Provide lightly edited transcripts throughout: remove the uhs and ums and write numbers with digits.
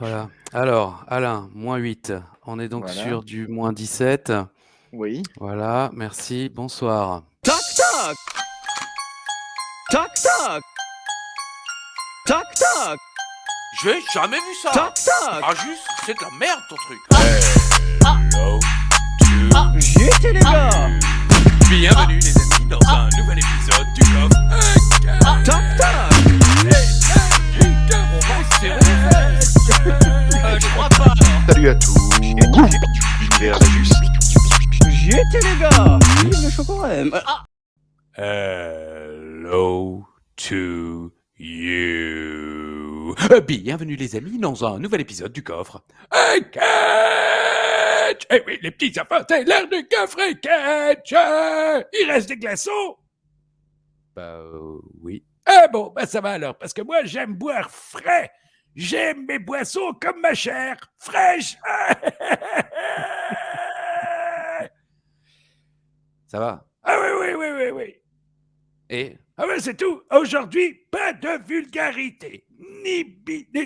Voilà. Alors, Alain, -8. On est donc Voilà. sur du -17. Oui. Voilà, merci, bonsoir. Toc toc. Toc toc. Toc toc. J'ai jamais vu ça. Toc toc. Ah juste, c'est de la merde ton truc. J'étais les gars. Bienvenue les amis dans un nouvel épisode du coffre. Toc toc. On va serrer les fesses. Je crois pas. Salut à tous. L'univers la juste. J'étais les gars. Vive le chocolat. Hello to you. Bienvenue les amis dans un nouvel épisode du coffre. Catch. Eh oui, les petits enfants, c'est l'heure du coffre catch. Il reste des glaçons. Oui. Ah bon, bah ça va alors, parce que moi j'aime boire frais. J'aime mes boissons comme ma chair, fraîche. Ça va? Ah oui. Et Ah ouais, c'est tout. Aujourd'hui, pas de vulgarité. Ni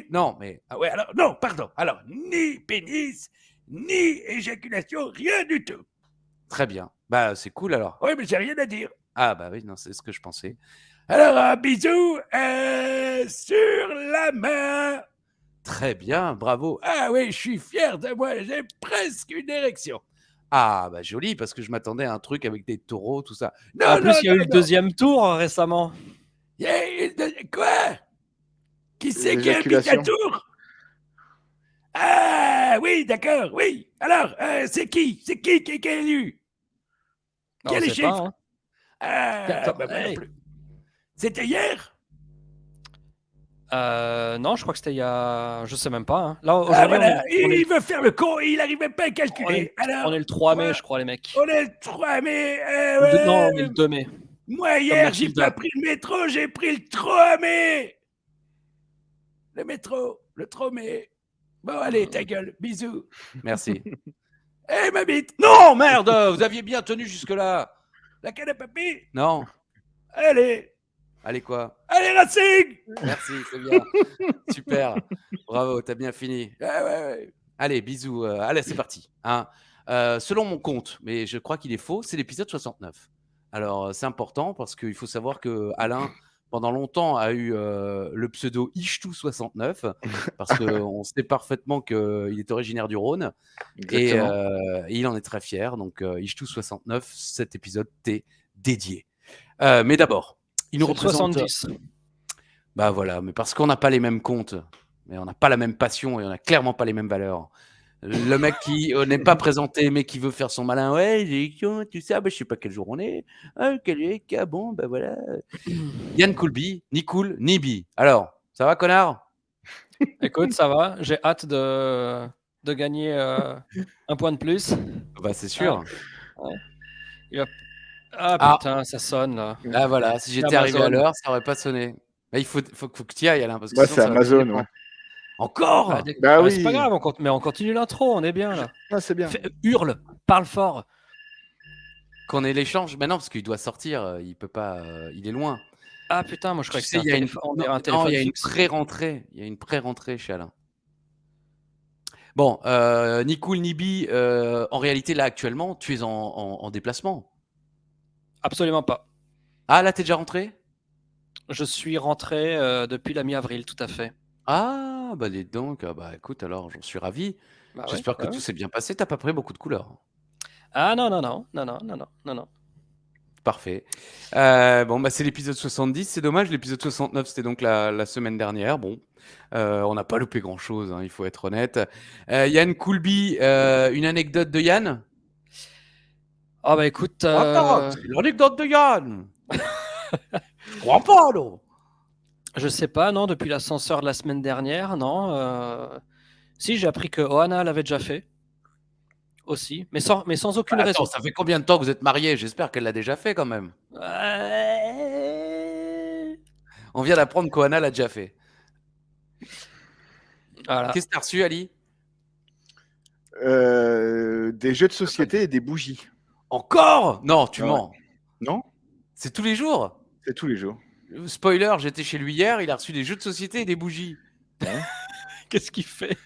non, mais... Ah ouais, alors... Non, pardon. Alors, ni pénis, ni éjaculation, rien du tout. très bien. Bah, c'est cool alors. Oui, mais j'ai rien à dire. Ah bah oui, non, c'est ce que je pensais. Alors, un bisou sur la main. Très bien, bravo. Ah oui, je suis fier de moi. J'ai presque une érection. Ah bah joli, parce que je m'attendais à un truc avec des taureaux, tout ça. Non, En plus, il y a eu le deuxième tour récemment. Quoi? Qui c'est qui a mis L'éjaculation. ta tour? Ah oui, d'accord, oui. Alors, c'est qui? C'est qui est élu? Non, Qui a on les sait pas, chiffres? hein. Ah, Attends, bah, moi non hey. plus. C'était hier? Non, je crois que c'était il y a. Je sais même pas. Hein. Là, Ah aujourd'hui, voilà, on est il veut faire le con et il n'arrivait pas à calculer. Alors, on est le 3 mai, je crois, les mecs. on est le 3 mai. Non, on est le 2 mai. Moi, hier, j'ai Mathilda. pas pris le métro, j'ai pris le 3 mai. Le métro, le 3 mai. Bon, allez, ta gueule, bisous. Merci. Eh, ma bite, Non, merde, vous aviez bien tenu jusque-là. la canne à papy. Non. Allez, Allez quoi? Racing. Merci, c'est bien. Super. Bravo, t'as bien fini. Ouais. Allez, bisous. Allez, c'est parti. Hein. Selon mon compte, mais je crois qu'il est faux, c'est l'épisode 69. Alors, c'est important parce qu'il faut savoir que Alain, pendant longtemps, a eu le pseudo Ishtou69 parce qu'on sait parfaitement qu'il est originaire du Rhône et Exactement. il en est très fier. Donc, Ishtou69, cet épisode t'est dédié. Mais d'abord, il nous C'est le représente. 70. Bah voilà, mais parce qu'on n'a pas les mêmes comptes, mais on n'a pas la même passion et on n'a clairement pas les mêmes valeurs. Le mec qui n'est pas présenté, mais qui veut faire son malin, ouais, tu sais, bah, je sais pas quel jour on est. Ah, quel est, bon, bah voilà. Yann Coulby, ni cool, ni bi. Alors, ça va, connard? Écoute, ça va. J'ai hâte de gagner un point de plus. Bah, c'est sûr. Ouais. Il va... Ah Ah. putain, ça sonne là. Là, voilà, si j'étais arrivé à l'heure, ça aurait pas sonné. Bah, il faut que tu y ailles, Alain, parce que Moi, sinon, c'est ça va pas Amazon, dépendre. ouais. Encore? Bah C'est pas oui. grave, mais on continue l'intro, on est bien là. Ah, c'est bien. Hurle, parle fort. Qu'on ait l'échange? Mais non, parce qu'il doit sortir, il peut pas, il est loin. Ah putain, moi je croyais que c'était Il y a une un téléphone il y a une fixe. pré-rentrée. Il y a une pré-rentrée chez Alain. Bon, ni cool ni bi, en réalité, là, actuellement, tu es en déplacement. Absolument pas. Ah, là, t'es déjà rentré? Je suis rentré depuis la mi-avril, tout à fait. Ah, bah, dis donc. Bah, écoute, alors, j'en suis ravi. Bah ouais, J'espère que bah tout ouais. s'est bien passé. T'as pas pris beaucoup de couleurs. Ah non. Parfait. Bon, bah, c'est l'épisode 70. C'est dommage, l'épisode 69, c'était donc la semaine dernière. Bon, on n'a pas loupé grand-chose, hein, il faut être honnête. Yann Coulby, une anecdote de Yann? Ah bah écoute. Attends, c'est l'anecdote de Yann. Je crois pas, non. Je sais pas, non, depuis l'ascenseur de la semaine dernière, non. Si, j'ai appris que Ohana l'avait déjà fait. Aussi, mais sans aucune raison. Attends, ça fait combien de temps que vous êtes mariés? J'espère qu'elle l'a déjà fait quand même. On vient d'apprendre qu'Ohana l'a déjà fait. Voilà. Qu'est-ce que t'as reçu, Ali? Des jeux de société et des bougies. Encore? Non, tu Ouais. mens. Non? C'est tous les jours? C'est tous les jours. Spoiler, j'étais chez lui hier, il a reçu des jeux de société et des bougies. Ouais. Qu'est-ce qu'il fait?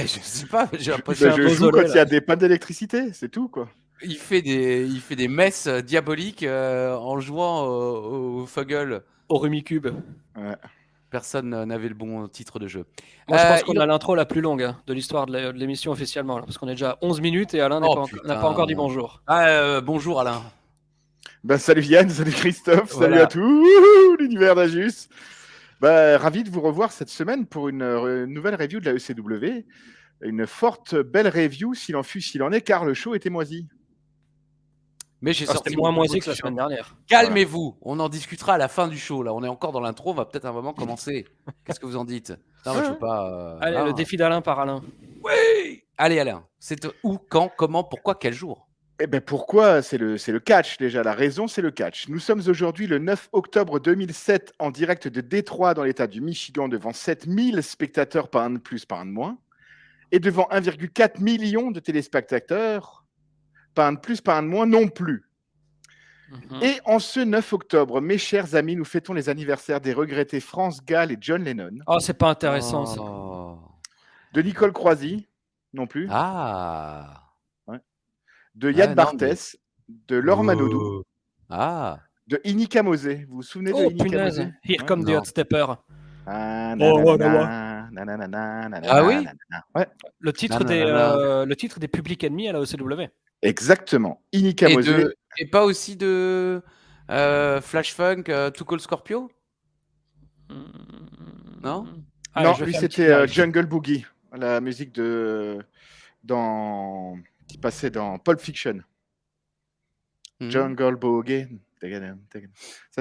Je sais pas, j'ai Ben, l'impression je un joue Beausoleil, quand il y a des pannes d'électricité, c'est tout, quoi. il fait des messes diaboliques en jouant au Fuggle. au Rumicube. Ouais. Personne n'avait le bon titre de jeu. Moi, je pense qu'on Il- a l'intro la plus longue de l'histoire de l'émission officiellement, là, parce qu'on est déjà à 11 minutes et Alain Oh, n'a pas encore dit putain. bonjour. Bonjour Alain. Ben, salut Yann, salut Christophe, salut Voilà. à tous, Wouhou, l'univers d'Ajus. Ben, ravi de vous revoir cette semaine pour une nouvelle review de la ECW. Une forte, belle review, s'il en est, car le show était moisi. Mais j'ai sorti C'était moins mon moisi que la proposition. semaine dernière. Calmez-vous, on en discutera à la fin du show. Là, on est encore dans l'intro, on va peut-être un moment commencer. Qu'est-ce que vous en dites? Non, mais je veux pas. Allez, non. le défi d'Alain par Alain. Oui. Allez Alain, c'est où, quand, comment, pourquoi, quel jour? Eh ben pourquoi? C'est le catch déjà. La raison, c'est le catch. Nous sommes aujourd'hui le 9 octobre 2007 en direct de Détroit dans l'État du Michigan devant 7000 spectateurs, pas un de plus, pas un de moins, et devant 1,4 million de téléspectateurs, pas un de plus, pas un de moins non plus. Mhm. Et en ce 9 octobre, mes chers amis, nous fêtons les anniversaires des regrettés France Gall et John Lennon, Oh, c'est pas intéressant ça. Oh. de Nicole Croisy, non plus, Ah. de Yann non, Barthès, de Laure Manodou, Oh. Ah. de Inika Mosé. Vous vous souvenez de Oh, Inika punaise. Mosé? Here Ouais. come the Non. hot stepper. Ah, Oh, nanana, nanana, nanana, Ah oui? nanana. Ouais, Le titre, le titre des publics ennemis à la OCW. exactement. Inika Et, Mosé. et pas aussi de Flash Funk, Too Cold Scorpio? Non? Allez, Non, je vais lui faire un petit c'était vérif. Jungle Boogie, la musique qui passait dans Pulp Fiction. Mhm. Jungle Boogie. Ça, c'était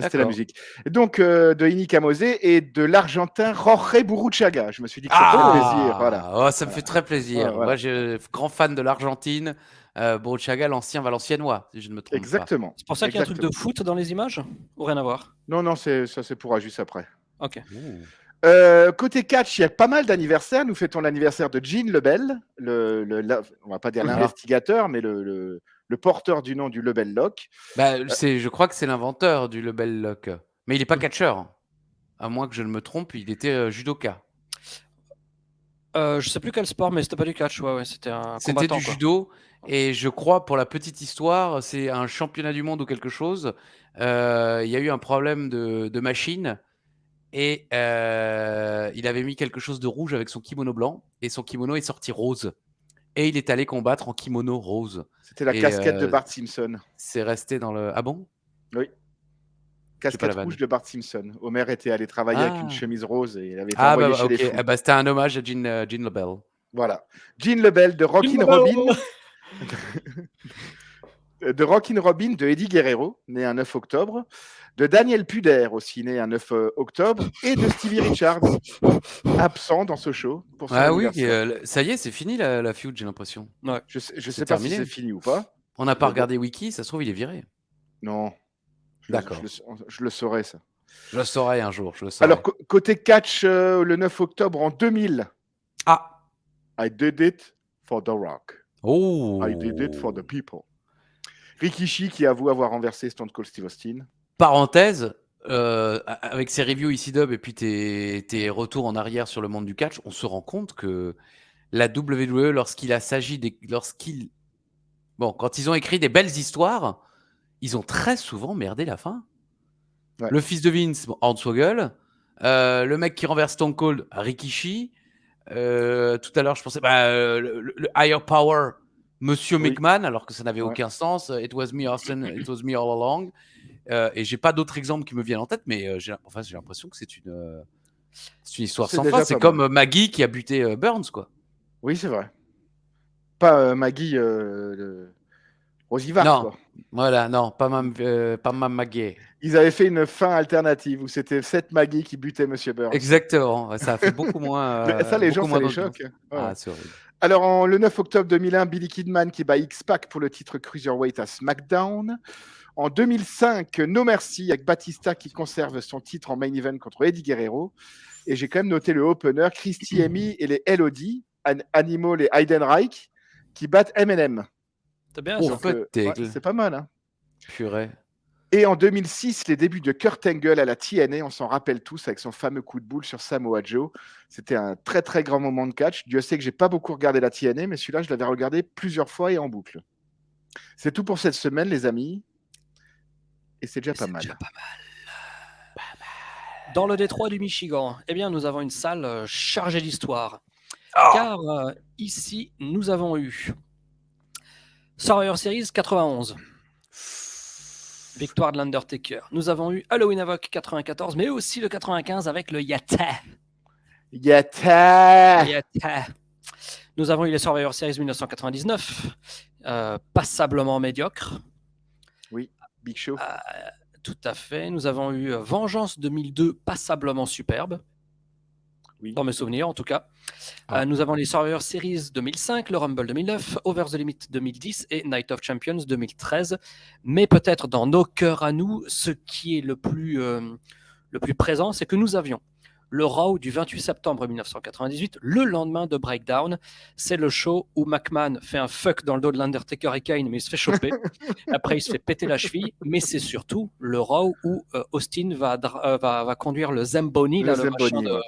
la D'accord. musique. Et donc, de Inika Mosé et de l'Argentin Jorge Burruchaga. Je me suis dit que ça me ferait plaisir. Voilà. Oh, ça me fait très plaisir. Ouais, voilà. Moi, je suis grand fan de l'Argentine. Burruchaga, l'ancien Valenciennois, si je ne me trompe pas. Exactement. C'est pour ça qu'il y a un truc de foot dans les images? Ou rien à voir? Non, ça c'est pour juste après. Ok. Ouh. Côté catch, il y a pas mal d'anniversaires. Nous fêtons l'anniversaire de Gene Lebel, on va pas dire l'investigateur, mais le porteur du nom du Lebel Lock. Je crois que c'est l'inventeur du Lebel Lock. Mais il n'est pas catcheur. À moins que je ne me trompe, il était judoka. Je sais plus quel sport, mais c'était pas du catch. Ouais, c'était un C'était combattant. du quoi. judo. Et je crois, pour la petite histoire, c'est un championnat du monde ou quelque chose. Il y a eu un problème de machine. Et il avait mis quelque chose de rouge avec son kimono blanc. Et son kimono est sorti rose. Et il est allé combattre en kimono rose. C'était la Et, casquette de Bart Simpson. C'est resté dans le... Ah bon? Oui. pas Casquette la vanne. rouge de Bart Simpson. Homer était allé travailler avec une chemise rose et il avait été Ah envoyé bah chez les ok. fous. Ah bah, c'était un hommage à Gene Lebel. Voilà. Gene Lebel de Rockin' Robin. De Rockin' Robin de Eddie Guerrero, né un 9 octobre. De Daniel Puder, aussi né un 9 octobre. Et de Stevie Richards, absent dans ce show. Pour son Ah oui, anniversaire. ça y est, c'est fini la feud, j'ai l'impression. Ouais. Je sais c'est pas si terminé. c'est fini ou pas. On n'a pas Mais bon. regardé Wiki, ça se trouve, il est viré. Non. D'accord. Je le saurai, ça. Je le saurai un jour, je le saurai. Alors, côté catch, le 9 octobre en 2000, Ah. I did it for The Rock. Oh. I did it for the people. Rikishi qui avoue avoir renversé Stone Cold Steve Austin. Parenthèse, avec ses reviews ici dub et puis tes retours en arrière sur le monde du catch, on se rend compte que la WWE, quand ils ont écrit des belles histoires, ils ont très souvent merdé la fin. Ouais. Le fils de Vince, Hornswoggle, le mec qui renverse Stone Cold, Rikishi. Tout à l'heure, je pensais le Higher Power, Monsieur McMahon, alors que ça n'avait aucun sens. It was me, Austin. It was me all along. Et j'ai pas d'autres exemples qui me viennent en tête, mais j'ai l'impression que c'est une histoire sans fin. C'est comme Maggie qui a buté Burns, quoi. Oui, c'est vrai. Pas Maggie Rosivart, non, quoi. Voilà, non, pas Mam Maggie. Ils avaient fait une fin alternative où c'était cette Maggie qui butait Monsieur Burns. Exactement, ça a fait beaucoup moins. Ça, les gens, ça les choque. Ah, c'est horrible. Alors, le 9 octobre 2001, Billy Kidman qui bat X-Pac pour le titre Cruiserweight à SmackDown. En 2005, No Mercy avec Batista qui conserve son titre en main event contre Eddie Guerrero. Et j'ai quand même noté le opener, Christy Amy et les LOD, Animal et Heidenreich, qui battent M&M. C'est bien, ça. C'est pas mal, hein. Purée. Et en 2006, les débuts de Kurt Angle à la TNA, on s'en rappelle tous avec son fameux coup de boule sur Samoa Joe. C'était un très très grand moment de catch. Dieu sait que j'ai pas beaucoup regardé la TNA, mais celui-là, je l'avais regardé plusieurs fois et en boucle. C'est tout pour cette semaine, les amis. Et c'est déjà pas mal. Dans le détroit du Michigan, eh bien, nous avons une salle chargée d'histoire. Car ici, nous avons eu Survivor Series 91. Victoire de l'Undertaker. Nous avons eu Halloween Havoc 94, mais aussi le 95 avec le Yata. Yata. Nous avons eu les Survivor Series 1999, passablement médiocre. Oui, Big Show. Tout à fait. Nous avons eu Vengeance 2002, passablement superbe. Oui. Dans mes souvenirs, en tout cas. Nous avons les Survivor Series 2005, le Rumble 2009, Over the Limit 2010 et Night of Champions 2013. Mais peut-être dans nos cœurs à nous, ce qui est le plus présent, c'est que nous avions le Raw du 28 septembre 1998, le lendemain de Breakdown. C'est le show où McMahon fait un fuck dans le dos de l'Undertaker et Kane, mais il se fait choper. Après, il se fait péter la cheville. Mais c'est surtout le Raw où Austin va conduire le Zamboni, le machin de...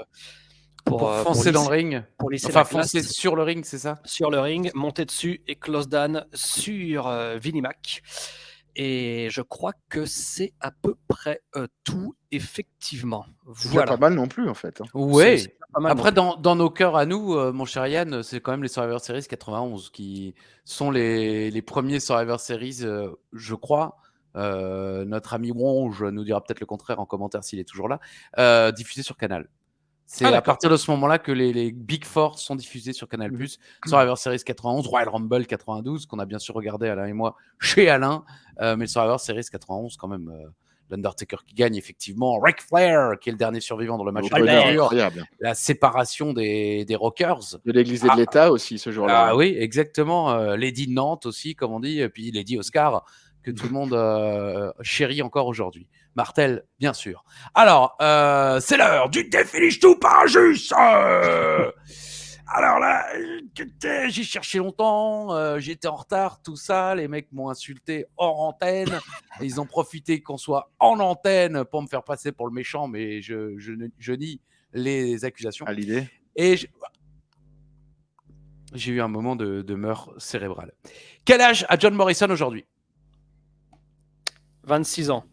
Pour foncer dans le ring. Enfin, foncer sur le ring, c'est ça? Sur le ring, monter dessus et close down sur Vinnie Mac. Et je crois que c'est à peu près tout, effectivement. Voilà. Pas mal non plus, en fait. Oui. Après, dans nos cœurs à nous, mon cher Yann, c'est quand même les Survivor Series 91 qui sont les premiers Survivor Series, je crois. Notre ami Wonge nous dira peut-être le contraire en commentaire s'il est toujours là, diffusés sur Canal. C'est à partir de ce moment-là que les Big Four sont diffusés sur Canal+. Survivor Series 91, Royal Rumble 92, qu'on a bien sûr regardé Alain et moi chez Alain, mais Survivor Series 91 quand même, l'Undertaker qui gagne effectivement, Ric Flair qui est le dernier survivant dans le match de la séparation des Rockers. De l'église et de l'État aussi ce jour-là. Ah oui, exactement, Lady Nantes aussi comme on dit, et puis Lady Oscar que tout le monde chérit encore aujourd'hui. Martel, bien sûr. Alors, c'est l'heure du Définish tout Parajus. Alors là, j'ai cherché longtemps, j'étais en retard, tout ça. Les mecs m'ont insulté hors antenne. Ils ont profité qu'on soit en antenne pour me faire passer pour le méchant, mais je nie les accusations. À l'idée. Et j'ai eu un moment de mort cérébrale. Quel âge a John Morrison aujourd'hui? 26 ans.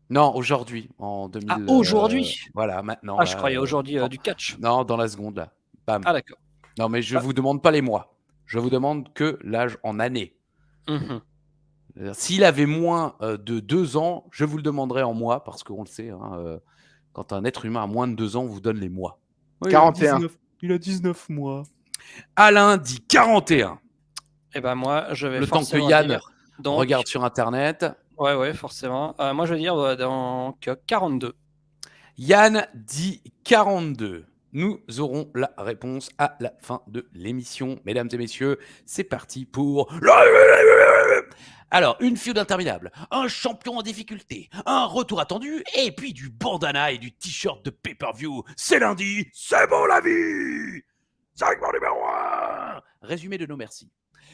Non, aujourd'hui, en 2000. Ah, aujourd'hui voilà, maintenant. Ah, je croyais aujourd'hui du catch. Non, dans la seconde, là. Bam. Ah, d'accord. Non, mais je vous demande pas les mois. Je vous demande que l'âge en années. S'il avait moins de 2 ans, je vous le demanderai en mois, parce qu'on le sait, quand un être humain a moins de 2 ans, on vous donne les mois. Ouais, 41. Il a 19 mois. Alain dit 41. Eh ben moi, je vais le temps que Yann regarde sur Internet. Ouais, forcément. Moi, je vais dire donc 42. Yann dit 42. Nous aurons la réponse à la fin de l'émission. Mesdames et messieurs, c'est parti pour... Alors, une feud interminable, un champion en difficulté, un retour attendu, et puis du bandana et du t-shirt de pay-per-view. C'est lundi, c'est bon la vie. Segment numéro 1. Résumé de nos merci.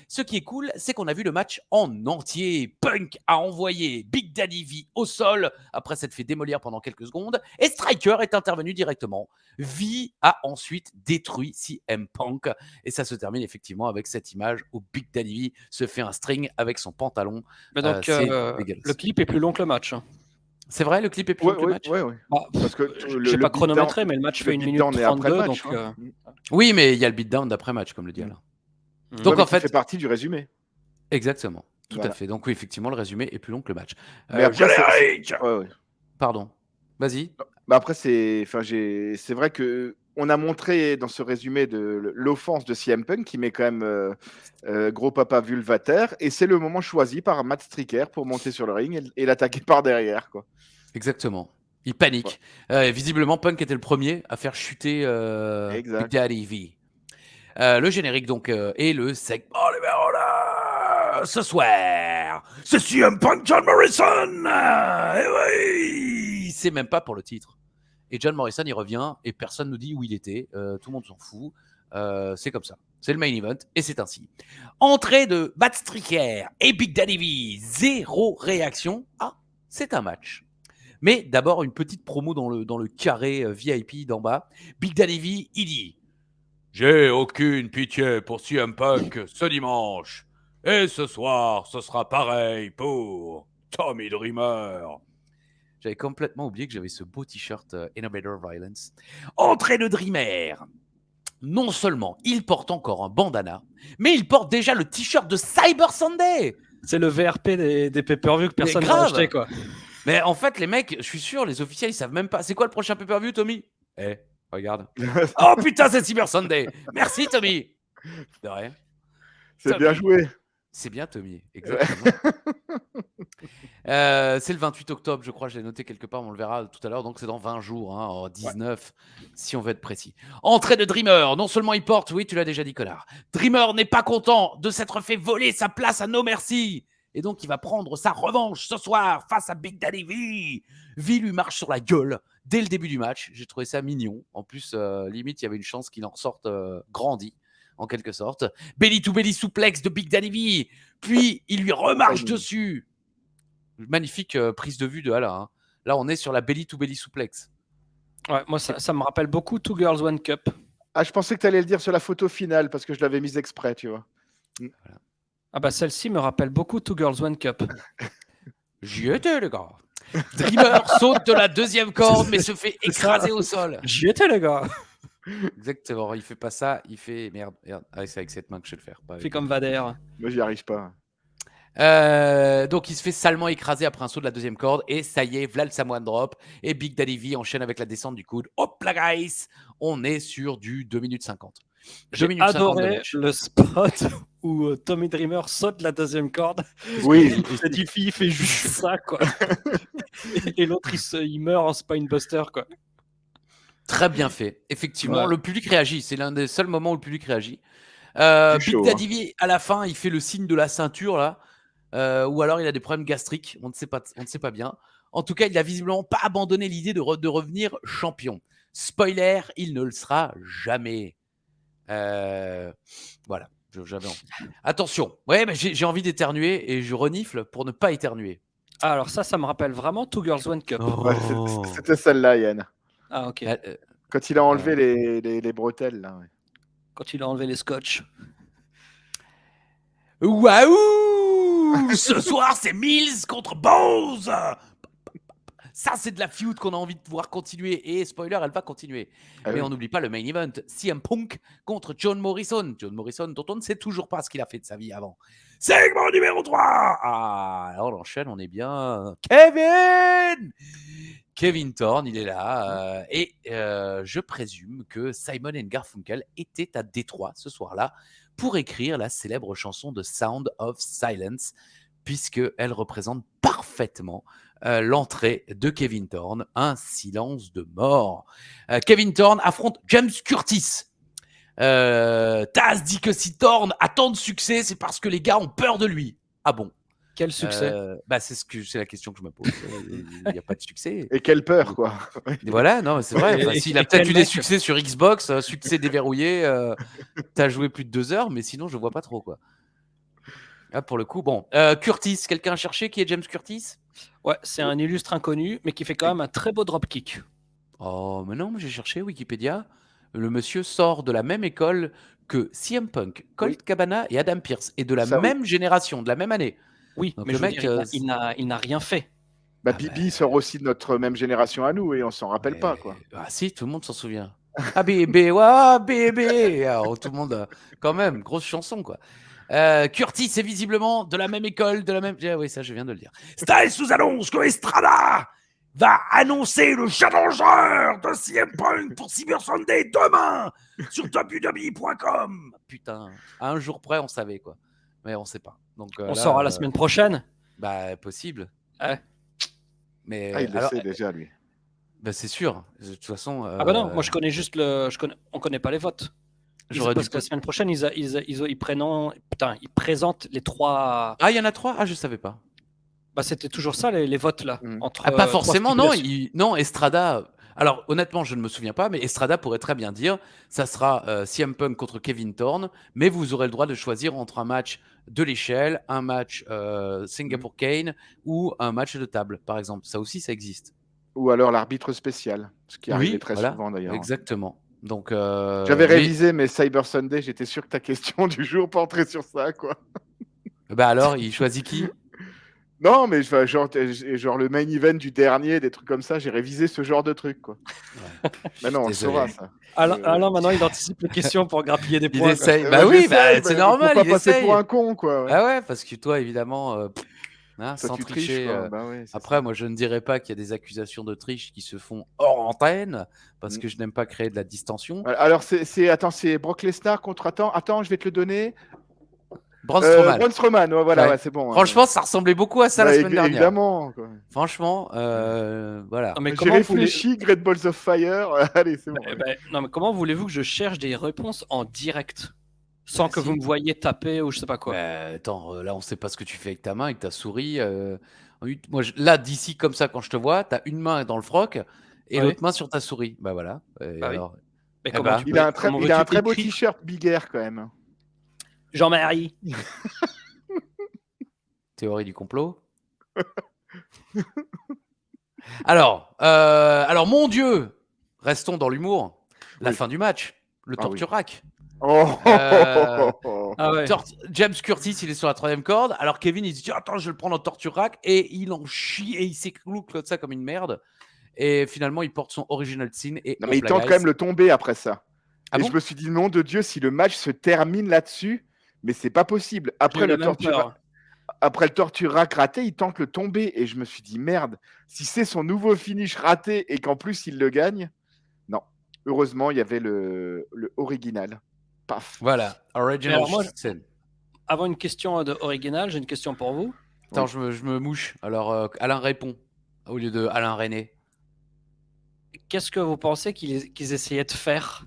Ce qui est cool, c'est qu'on a vu le match en entier. Punk a envoyé Big Daddy V au sol après s'être fait démolir pendant quelques secondes et Striker est intervenu directement. V a ensuite détruit CM Punk et ça se termine effectivement avec cette image où Big Daddy V se fait un string avec son pantalon. Mais donc, le clip est plus long que le match. C'est vrai, le clip est plus long que le match. Oui. Parce que je n'ai pas chronométré, mais le match fait 1 minute 32. Donc, oui, mais il y a le beatdown d'après-match, comme le dit Alain. Donc en fait, ça fait partie du résumé. Exactement, tout à fait. Donc oui, effectivement, le résumé est plus long que le match. Mais après, Pardon. Vas-y. Bah après, c'est vrai que on a montré dans ce résumé de l'offense de CM Punk qui met quand même gros papa vulvaire et c'est le moment choisi par Matt Striker pour monter sur le ring et l'attaquer par derrière, quoi. Exactement. Il panique. Visiblement, Punk était le premier à faire chuter Big Daddy V. Le générique donc et le segment numéro 1 ce soir. C'est CM Punk John Morrison. Oui, c'est même pas pour le titre. Et John Morrison il revient et personne nous dit où il était. Tout le monde s'en fout. C'est comme ça. C'est le main event et c'est ainsi. Entrée de Matt Striker et Big Daddy V. 0 réaction. Ah, c'est un match. Mais d'abord, une petite promo dans le carré VIP d'en bas. Big Daddy V, il dit « J'ai aucune pitié pour CM Punk ce dimanche. Et ce soir, ce sera pareil pour Tommy Dreamer. » J'avais complètement oublié que j'avais ce beau t-shirt Innovator Violence. Entrée de Dreamer. Non seulement il porte encore un bandana, mais il porte déjà le t-shirt de Cyber Sunday. C'est le VRP des pay-per-view que personne n'a grave. acheté, quoi. Mais en fait, les mecs, je suis sûr, les officiels, ils savent même pas. C'est quoi le prochain pay-per-view, Tommy? Regarde. Oh putain, c'est Cyber Sunday. Merci, Tommy. De rien. C'est Tommy. bien joué. C'est bien, Tommy. Exactement. C'est le 28 octobre, je crois. Je l'ai noté quelque part. On le verra tout à l'heure. Donc, c'est dans 20 jours. Hein, 19, si on veut être précis. Entrée de Dreamer. Non seulement il porte, oui, tu l'as déjà dit, connard. Dreamer n'est pas content de s'être fait voler sa place à No Mercy. Et donc, il va prendre sa revanche ce soir face à Big Daddy V. V lui marche sur la gueule dès le début du match. J'ai trouvé ça mignon. En plus, limite, il y avait une chance qu'il en ressorte grandi, en quelque sorte. Belly to belly souplex de Big Daddy V. Puis, il lui remarche dessus. Magnifique prise de vue de Alain. Hein. Là, on est sur la belly to belly souplex. Ouais, moi, ça me rappelle beaucoup Two Girls One Cup. Ah, je pensais que tu allais le dire sur la photo finale parce que je l'avais mise exprès, tu vois. Voilà. Ah bah celle-ci me rappelle beaucoup Two Girls One Cup. J'y étais, les gars. Dreamer saute de la deuxième corde, mais se fait écraser au sol. J'y étais, les gars. Exactement. Il fait pas ça. Il fait merde. Ah, c'est avec cette main que je vais le faire. Pas Fait comme Vader. Moi, j'y arrive pas. Donc il se fait salement écraser après un saut de la deuxième corde et ça y est, Vlad Samoan drop et Big Daddy V enchaîne avec la descente du coude. Hop là guys, on est sur du 2 minutes 50. J'ai adoré le spot où Tommy Dreamer saute la deuxième corde. Oui. Et Diffie il fait juste ça, quoi. Et l'autre il meurt en spinebuster, quoi. Très bien fait, effectivement. Ouais. Le public réagit, c'est l'un des seuls moments où le public réagit. Big Daddy V à la fin, il fait le signe de la ceinture là. Ou alors il a des problèmes gastriques, on ne sait pas bien. En tout cas, il n'a visiblement pas abandonné l'idée de revenir champion. Spoiler, il ne le sera jamais. Voilà, j'avais envie. Attention, ouais, mais j'ai envie d'éternuer et je renifle pour ne pas éternuer. Ah, alors ça me rappelle vraiment Two Girls One Cup. Ouais, c'était celle-là, Yann. Ah, ok. Quand il a enlevé les bretelles, là. Ouais. Quand il a enlevé les scotch. Waouh! Ce soir, c'est Mills contre Bowes! Ça, c'est de la feud qu'on a envie de voir continuer. Et spoiler, elle va continuer. Mais on n'oublie pas le main event. CM Punk contre John Morrison. John Morrison, dont on ne sait toujours pas ce qu'il a fait de sa vie avant. Segment numéro 3! Ah, alors on enchaîne, on est bien. Kevin Thorne, il est là. Et je présume que Simon & Garfunkel étaient à Détroit ce soir-là pour écrire la célèbre chanson de Sound of Silence, puisqu'elle représente parfaitement l'entrée de Kevin Thorne, un silence de mort. Kevin Thorne affronte James Curtis. Taz dit que si Thorne a tant de succès, c'est parce que les gars ont peur de lui. Ah bon? Quel succès? C'est la question que je me pose. Il n'y a pas de succès. Et quelle peur, quoi. Voilà, non, c'est vrai. Enfin, s'il a peut-être eu des succès sur Xbox, succès déverrouillé, t'as joué plus de 2 heures, mais sinon, je vois pas trop, quoi. Ah, pour le coup, bon. Curtis, quelqu'un a cherché qui est James Curtis? Ouais, c'est un illustre inconnu, mais qui fait quand même un très beau dropkick. Oh, mais non, j'ai cherché Wikipédia. Le monsieur sort de la même école que CM Punk, Colt Cabana et Adam Pearce, et de la même génération, de la même année. Oui, donc mais le mec, il n'a rien fait. Bibi sort aussi de notre même génération à nous et on s'en rappelle pas, quoi. Ah si, tout le monde s'en souvient. Ah bébé, ouais, bébé. Alors, tout le monde, quand même, grosse chanson, quoi. Curtis est visiblement de la même école, de la même... oui, ça, je viens de le dire. Styles nous annonce que Estrada va annoncer le challenger de CM Punk pour Cyber Sunday demain sur www.com. Putain, à un jour près, on savait, quoi. Mais on sait pas. Donc, on saura la semaine prochaine. Bah, possible. Ouais. Mais il le sait déjà, lui. Bah, c'est sûr. De toute façon. Ah bah non, moi je connais juste on connaît pas les votes. Parce que la semaine prochaine, ils présentent les 3. Ah, il y en a 3? Ah, je savais pas. Bah, c'était toujours ça, les votes là. Pas forcément, non. Non, Estrada. Alors, honnêtement, je ne me souviens pas, mais Estrada pourrait très bien dire ça sera CM Punk contre Kevin Thorne, mais vous aurez le droit de choisir entre un match de l'échelle, un match Singapore Kane ou un match de table, par exemple. Ça aussi, ça existe. Ou alors l'arbitre spécial, ce qui arrivait Oui, très voilà, souvent d'ailleurs. exactement. Donc, J'avais révisé mes Cyber Sunday, j'étais sûr que ta question du jour porterait sur ça, quoi. Bah alors, il choisit qui? Non, mais genre le main event du dernier, des trucs comme ça, j'ai révisé ce genre de trucs, quoi. Ouais. Maintenant, on le Désolé. saura, ça. Alain, maintenant, il anticipe les questions pour grappiller des Il points. essaye. Eh Bah ben, oui, j'essaye, c'est mais normal, faut pas il passer essaye. pour un con, quoi. Ouais. Ah ouais, parce que toi, évidemment, Ça, sans tu tricher. triches, quoi. Bah ouais, c'est Après, ça. moi, je ne dirais pas qu'il y a des accusations de triche qui se font hors antenne, parce Mm. que je n'aime pas créer de la distension. Alors, c'est Brock Lesnar contre. Attends, je vais te le donner. Braun Strowman. Braun Strowman, ouais, voilà, Ouais. ouais, c'est bon. Franchement, ça ressemblait beaucoup à ça la semaine dernière. Évidemment. Quoi. Franchement, voilà. Non, mais J'ai comment réfléchi, Great Balls of Fire. Allez, c'est bon. non, mais comment voulez-vous que je cherche des réponses en direct sans que si. vous me voyiez taper ou je sais pas quoi? Attends, là, on sait pas ce que tu fais avec ta main, avec ta souris. Moi, là, d'ici, comme ça, quand je te vois, tu as une main dans le froc et Ouais. l'autre main sur ta souris. Bah voilà. Et Bah oui. alors, Mais eh comment ben, tu Il peux- a un très, comment il a un veux-tu très beau écrire t-shirt Big Air, quand même. Jean-Marie. théorie du complot. Alors, mon Dieu, restons dans l'humour. La Oui. fin du match, le Ah oui. torture rack. Oh, Ah ouais. James Curtis, il est sur la 3e corde. Alors Kevin, il se dit attends, je vais le prendre en torture rack et il en chie et il s'écloue comme ça comme une merde. Et finalement, il porte son original sin et Non, mais il hop, la tente guys. quand même le tomber après ça. Ah et bon je me suis dit, nom de Dieu, si le match se termine là-dessus, mais c'est pas possible. Après le torture rack raté, il tente le tomber. Et je me suis dit, merde, si c'est son nouveau finish raté et qu'en plus il le gagne, non. Heureusement, il y avait le original. Paf. Voilà, original alors moi, sin. Avant une question de original, j'ai une question pour vous. Attends, Oui. je me mouche. Alors, Alain répond au lieu de Alain René. Qu'est-ce que vous pensez qu'ils essayaient de faire?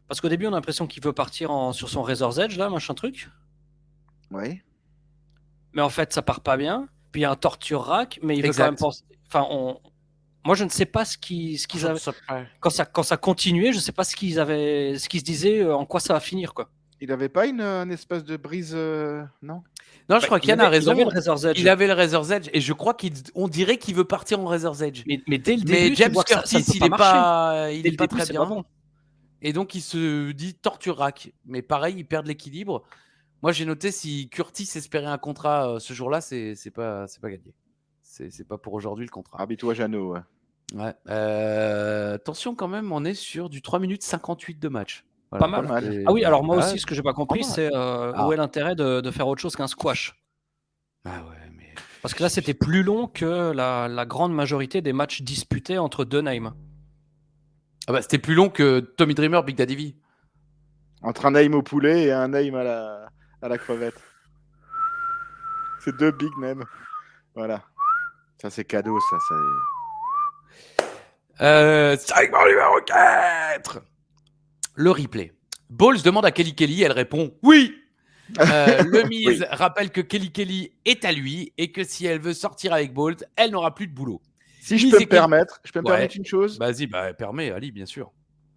Parce qu'au début, on a l'impression qu'il veut partir sur son Razor's Edge, là, machin truc. Oui. Mais en fait, ça part pas bien. Puis il y a un torture rack, mais il veut Exact. quand même penser. Enfin, moi, je ne sais pas ce qu'ils avaient. Quand ça continuait, je ne sais pas ce qu'ils se disaient, en quoi ça va finir, quoi. Il n'avait pas une espèce de brise, non? Non, je crois qu'Yann a raison. Il avait le Razor's Edge. Il avait le Razor's Edge et je crois qu'on dirait qu'il veut partir en Razor's Edge. Mais dès le Mais début, James tu vois que ça Curtis, ne peut il pas est marcher. pas, Dès le début, très c'est bien. pas bon. Et donc il se dit torture rack. Mais pareil, il perd l'équilibre. Moi, j'ai noté si Curtis espérait un contrat ce jour-là, c'est pas gagné. C'est pas pour aujourd'hui le contrat. Habille-toi, Jeannot. Ouais. Ouais. Attention quand même, on est sur du 3 minutes 58 de match. Pas mal. Ah oui, alors moi aussi, ce que j'ai pas compris, c'est où est l'intérêt de faire autre chose qu'un squash. Ah ouais, mais Parce que là, c'était plus long que la grande majorité des matchs disputés entre deux names. ah bah, c'était plus long que Tommy Dreamer, Big Daddy V. Entre un name au poulet et un name à la crevette. C'est deux big names. Voilà. Ça, c'est cadeau, ça. Segment numéro 4. Le replay. Balls demande à Kelly Kelly, elle répond oui. Le Miz rappelle que Kelly Kelly est à lui et que si elle veut sortir avec Balls, elle n'aura plus de boulot. Si je peux me permettre, une chose. Vas-y, permets, Ali, bien sûr.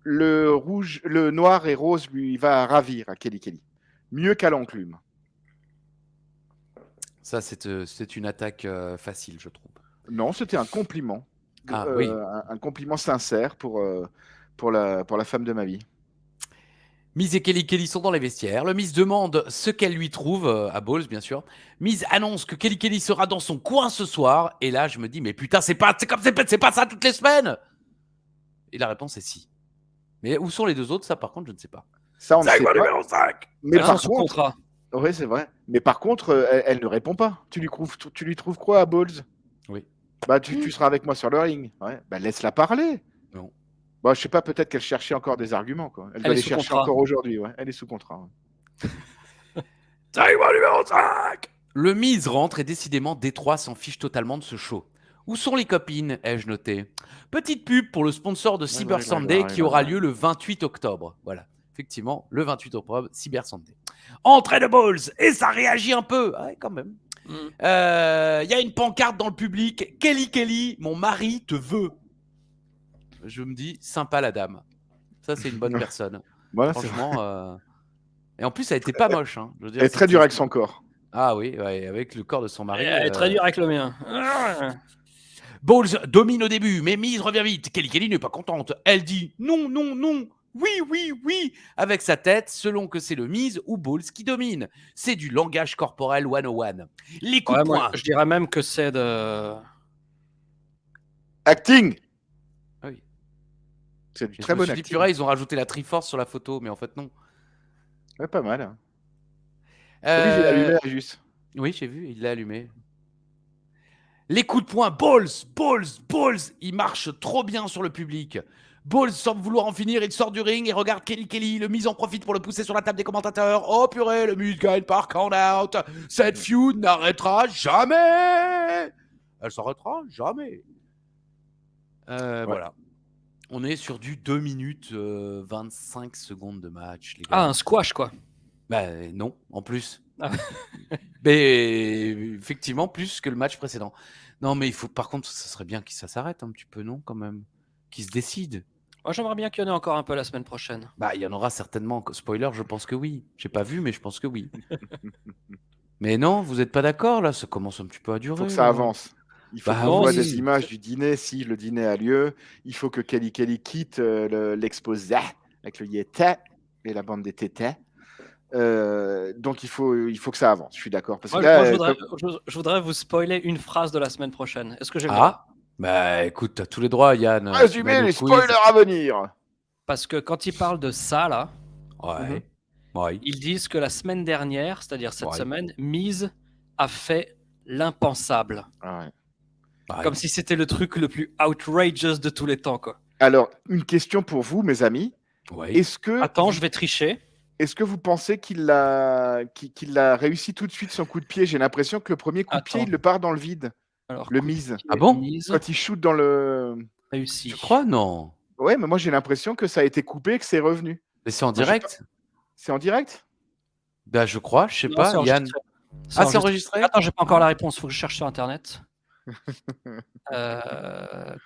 Le rouge, le noir et rose lui va ravir à Kelly Kelly. Mieux qu'à l'enclume. Ça, c'est une attaque facile, je trouve. Non, c'était un compliment. Oui. Un compliment sincère pour la femme de ma vie. Miz et Kelly Kelly sont dans les vestiaires. Le Miz demande ce qu'elle lui trouve à Balls, bien sûr. Miz annonce que Kelly Kelly sera dans son coin ce soir. Et là, je me dis, mais putain, c'est pas ça toutes les semaines. Et la réponse est si. Mais où sont les deux autres? Ça, par contre, je ne sais pas. Ça, on ne sait pas. Numéro 5. Mais par son contre, contrat. oui, c'est vrai. Mais par contre, elle ne répond pas. Tu lui trouves quoi à Balls? Oui. Bah, tu seras avec moi sur le ring. Ouais. Bah, laisse-la parler. Non. Bah, je sais pas, peut-être qu'elle cherchait encore des arguments. Quoi. Elle doit les chercher encore aujourd'hui. Ouais. Elle est sous contrat. Ouais. Segment numéro 5. Le Miz rentre et décidément, Détroit s'en fiche totalement de ce show. Où sont les copines, ai-je noté. Petite pub pour le sponsor de Cyber Sunday qui aura lieu le 28 octobre. Voilà, effectivement, le 28 octobre, Cyber Sunday. Entrée de Balls, et ça réagit un peu. Ouais, quand même. Y a une pancarte dans le public. Kelly Kelly, mon mari te veut. je me dis sympa la dame. Ça, c'est une bonne personne. Voilà, Franchement. Et en plus, elle était pas moche. Hein. Je veux dire, elle est très dure avec son corps. Ah oui, ouais, avec le corps de son mari. Elle est très dure avec le mien. Bowles domine au début, mais Miz revient vite. Kelly n'est pas contente. Elle dit non, non, non. Oui, oui, oui, avec sa tête, selon que c'est le Miz ou Bowles qui domine. C'est du langage corporel 101. Les coups de poing. Je dirais même que c'est de... Acting. Ah oui. C'est du Et très je me bon suis dit, acting. purée, ils ont rajouté la Triforce sur la photo, mais en fait, non. Ouais, pas mal. Hein. T'as vu, j'ai allumé juste. Oui, j'ai vu, il l'a allumé. Les coups de poing, Bowles, il marche trop bien sur le public. Bowles semble vouloir en finir, il sort du ring et regarde Kelly. Le Miz en profite pour le pousser sur la table des commentateurs. Oh purée, le Miz gagne par count-out. Cette feud n'arrêtera jamais. Elle s'arrêtera jamais. Voilà. On est sur du 2 minutes 25 secondes de match, les gars. Ah, un squash, quoi. Bah non, en plus. Ah. Mais effectivement, plus que le match précédent. Non, mais il faut. Par contre, ça serait bien que ça s'arrête un petit peu, non, quand même. Qu'il se décide. Moi, j'aimerais bien qu'il y en ait encore un peu la semaine prochaine. Bah, il y en aura certainement. Spoiler, je pense que oui. J'ai pas vu, mais je pense que oui. Mais non, vous n'êtes pas d'accord là. Ça commence un petit peu à durer. Il faut que ça là. avance. Il faut Bah, qu'on voit oui. des images du dîner, si le dîner a lieu. Il faut que Kelly quitte l'exposé avec le yéta et la bande des tétés. Donc il faut que ça avance, je suis d'accord. Parce que Moi, là, je voudrais vous spoiler une phrase de la semaine prochaine. Est-ce que j'ai le Ah, droit? bah écoute, t'as tous les droits, Yann. résumé les spoilers à venir. Parce que quand ils parlent de ça, là, Ouais. Ouais. ils disent que la semaine dernière, c'est-à-dire cette Ouais. semaine, Miz a fait l'impensable. Ah ouais. Ouais. Comme si c'était le truc le plus outrageous de tous les temps, quoi. Alors, une question pour vous, mes amis. Ouais. Est-ce que, Attends, je vais tricher. est-ce que vous pensez qu'il a réussi tout de suite son coup de pied? J'ai l'impression que le premier coup de pied, Attends. il le part dans le vide. Alors, Le coup de Miz. pied, Ah bon Miz, Quand il shoot dans le... réussi. Tu crois? Non. Ouais, mais moi j'ai l'impression que ça a été coupé et que c'est revenu. Mais c'est en Moi, je sais direct? C'est en direct? Bah, je crois, je sais Non, pas, c'est Yann. enregistré. Ah, c'est enregistré? Attends, j'ai pas encore la réponse. Faut que je cherche sur Internet.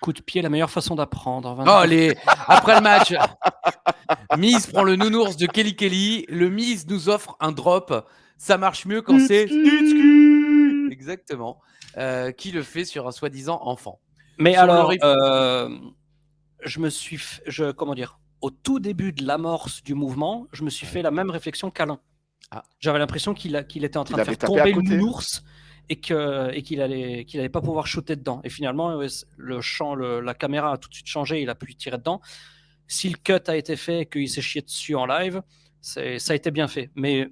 Coup de pied, la meilleure façon d'apprendre. Oh, après le match, Miz prend le nounours de Kelly. Le Miz nous offre un drop. Ça marche mieux quand c'est exactement qui le fait sur un soi-disant enfant. Mais Sur le alors, riff- comment dire, au tout début de l'amorce du mouvement, je me suis fait la même réflexion qu'Alain. Ah. J'avais l'impression qu'il était en train Il de avait faire tapé à tomber le côté. nounours et qu'il allait pas pouvoir shooter dedans. Et finalement, la caméra a tout de suite changé, il a pu tirer dedans. Si le cut a été fait et qu'il s'est chié dessus en live, ça a été bien fait. Mais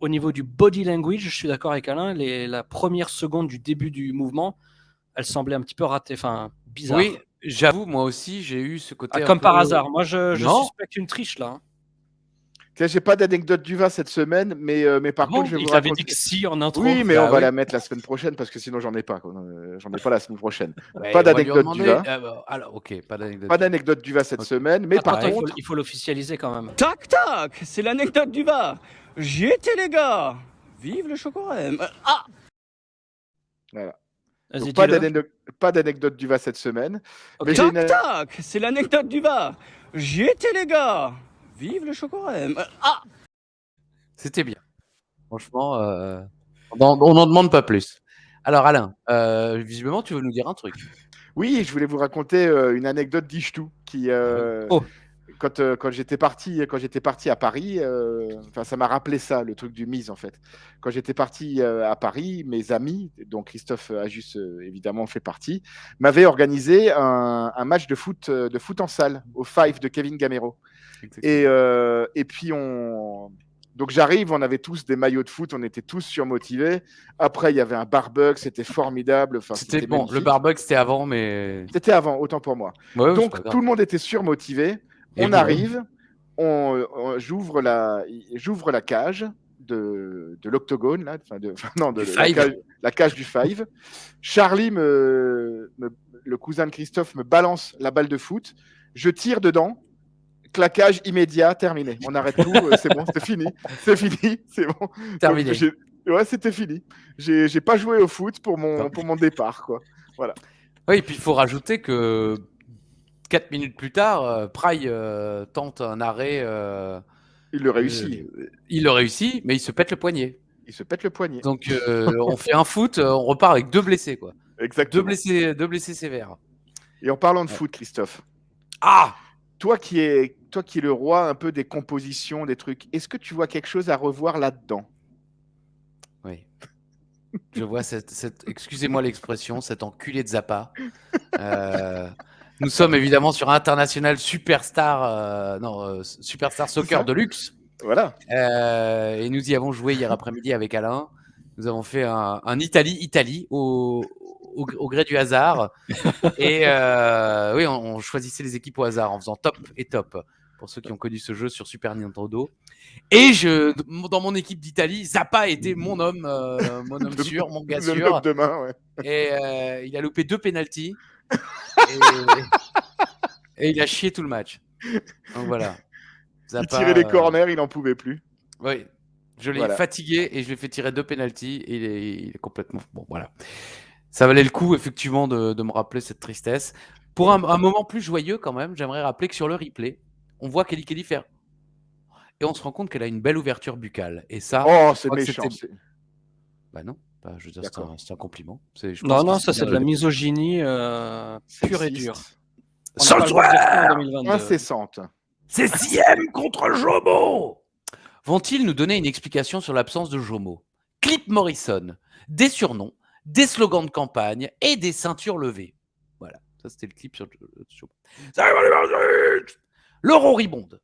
au niveau du body language, je suis d'accord avec Alain, la première seconde du début du mouvement, elle semblait un petit peu ratée, enfin bizarre. Oui, j'avoue, moi aussi, j'ai eu ce côté. Comme un par peu- hasard. Moi, je Non. suspecte une triche là. Hein. Tiens, j'ai pas d'anecdote du VA cette semaine, mais par Bon, contre, je vais Il vous t'avait raconter. dit que si en intro. Oui, mais Bah on va oui. la mettre la semaine prochaine parce que sinon j'en ai pas. Quoi. J'en ai pas la semaine prochaine. Ouais, Pas on va lui d'anecdote du demander- VA. alors, ok, pas d'anecdote. Pas d'anecdote du VA cette Ok. semaine, mais par Attends, contre, il faut l'officialiser quand même. Tac tac, c'est l'anecdote du VAR. J'y étais les gars. Vive le chocorème. Ah, voilà. Vas-y, Donc, dis-le. pas d'anecdote du VA cette semaine. Ok. Mais j'ai tac tac, c'est l'anecdote du VAR. J'y étais les gars. Vive le chocorème. Ah, C'était bien. Franchement, on n'en demande pas plus. Alors, Alain, visiblement, tu veux nous dire un truc. Oui, je voulais vous raconter une anecdote d'Ishtou qui, Oh. quand j'étais parti à Paris, enfin ça m'a rappelé ça, le truc du Miz en fait. Quand j'étais parti à Paris, mes amis, dont Christophe Ajus évidemment fait partie, m'avaient organisé un match de foot en salle au Five de Kevin Gamero. Et puis donc j'arrive, on avait tous des maillots de foot, on était tous surmotivés. Après, il y avait un barbecue, c'était formidable. Enfin, C'était bon, magnifique. le barbecue c'était avant, mais. C'était avant, autant pour moi. Ouais, c'est Donc pas grave. tout le monde était surmotivé. On Évidemment. arrive, j'ouvre la cage de l'octogone, là, la cage du Five. Charlie, le cousin de Christophe, me balance la balle de foot. Je tire dedans. Claquage immédiat, terminé. On arrête tout, c'est bon, c'est fini, c'est bon. Terminé. Donc, ouais, c'était fini. J'ai pas joué au foot pour mon départ, quoi. Voilà. Oui, et puis il faut rajouter que 4 minutes plus tard, Pry tente un arrêt. Il le réussit. Il le réussit, mais il se pète le poignet. Il se pète le poignet. Donc on fait un foot, on repart avec 2 blessés, quoi. Exactement. 2 blessés sévères. Et en parlant de foot, Christophe, Ah toi qui es le roi un peu des compositions, des trucs, est-ce que tu vois quelque chose à revoir là-dedans? Oui. Je vois excusez-moi l'expression, cet enculé de Zappa. Nous sommes évidemment sur International Superstar, Superstar Soccer de luxe. Voilà. Et nous y avons joué hier après-midi avec Alain. Nous avons fait un Italie au gré du hasard. Et oui, on choisissait les équipes au hasard en faisant top et top. Pour ceux qui ont connu ce jeu sur Super Nintendo. Et dans mon équipe d'Italie, Zappa était mon homme sûr, mon gars sûr. Le homme de main, ouais. Et il a loupé 2 pénaltys. Et il a chié tout le match. Donc voilà. Il tirait les corners, il n'en pouvait plus. Oui. Je l'ai fatigué et je lui ai fait tirer 2 pénaltys. Et il est complètement... Bon, voilà. Ça valait le coup, effectivement, de me rappeler cette tristesse. Pour un moment plus joyeux, quand même, j'aimerais rappeler que sur le replay, on voit Kelly faire... Et on se rend compte qu'elle a une belle ouverture buccale. Et ça... Oh, c'est méchant. Bah non. Je veux dire, c'est un compliment. Non, ça c'est de la misogynie pure et dure. Incessante. C'est CM contre Jomo. Vont-ils nous donner une explication sur l'absence de Jomo? Clip Morrison, des surnoms, des slogans de campagne et des ceintures levées. Voilà, ça c'était le clip sur Jomo. Laurent Ribonde.